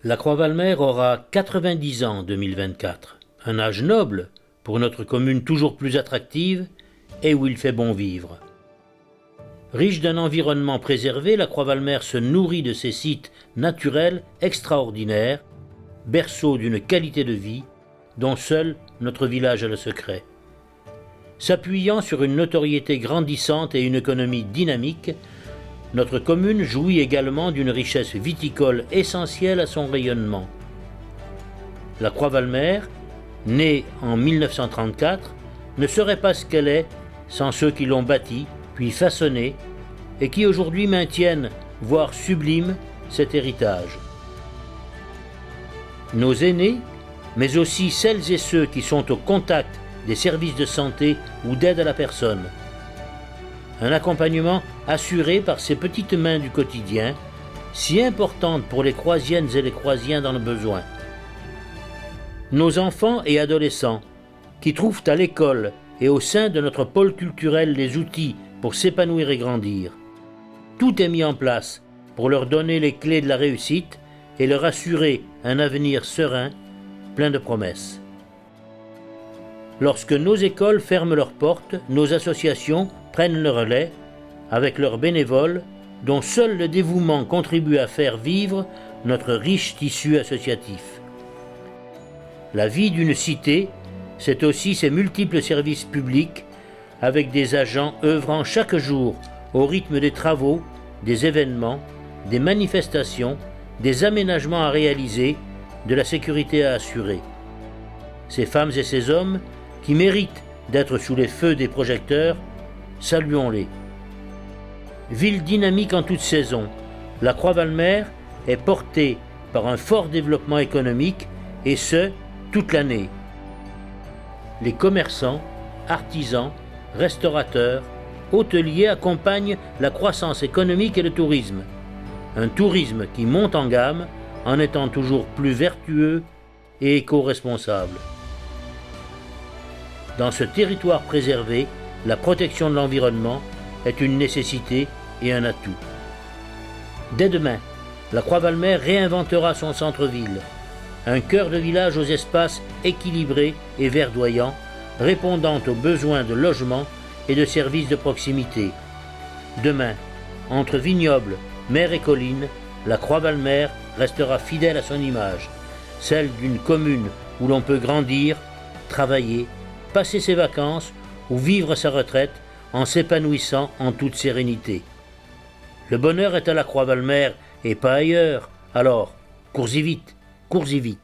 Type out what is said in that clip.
La Croix-Valmer aura 90 ans en 2024, un âge noble pour notre commune toujours plus attractive et où il fait bon vivre. Riche d'un environnement préservé, la Croix-Valmer se nourrit de ses sites naturels extraordinaires, berceau d'une qualité de vie dont seul notre village a le secret. S'appuyant sur une notoriété grandissante et une économie dynamique, notre commune jouit également d'une richesse viticole essentielle à son rayonnement. La Croix-Valmer, née en 1934, ne serait pas ce qu'elle est sans ceux qui l'ont bâtie, puis façonnée, et qui aujourd'hui maintiennent, voire subliment, cet héritage. Nos aînés, mais aussi celles et ceux qui sont au contact des services de santé ou d'aide à la personne. Un accompagnement assuré par ces petites mains du quotidien, si importantes pour les Croisiennes et les Croisiens dans le besoin. Nos enfants et adolescents, qui trouvent à l'école et au sein de notre pôle culturel les outils pour s'épanouir et grandir. Tout est mis en place pour leur donner les clés de la réussite et leur assurer un avenir serein, plein de promesses. Lorsque nos écoles ferment leurs portes, nos associations prennent le relais avec leurs bénévoles dont seul le dévouement contribue à faire vivre notre riche tissu associatif. La vie d'une cité, c'est aussi ses multiples services publics avec des agents œuvrant chaque jour au rythme des travaux, des événements, des manifestations, des aménagements à réaliser, de la sécurité à assurer. Ces femmes et ces hommes qui méritent d'être sous les feux des projecteurs, saluons-les. Ville dynamique en toute saison, la Croix-Valmer est portée par un fort développement économique et ce, toute l'année. Les commerçants, artisans, restaurateurs, hôteliers accompagnent la croissance économique et le tourisme. Un tourisme qui monte en gamme en étant toujours plus vertueux et éco-responsable. Dans ce territoire préservé, la protection de l'environnement est une nécessité et un atout. Dès demain, la Croix-Valmer réinventera son centre-ville, un cœur de village aux espaces équilibrés et verdoyants, répondant aux besoins de logement et de services de proximité. Demain, entre vignobles, mer et collines, la Croix-Valmer restera fidèle à son image, celle d'une commune où l'on peut grandir, travailler, passer ses vacances ou vivre sa retraite en s'épanouissant en toute sérénité. Le bonheur est à la Croix-Valmer et pas ailleurs, alors cours-y vite, cours-y vite.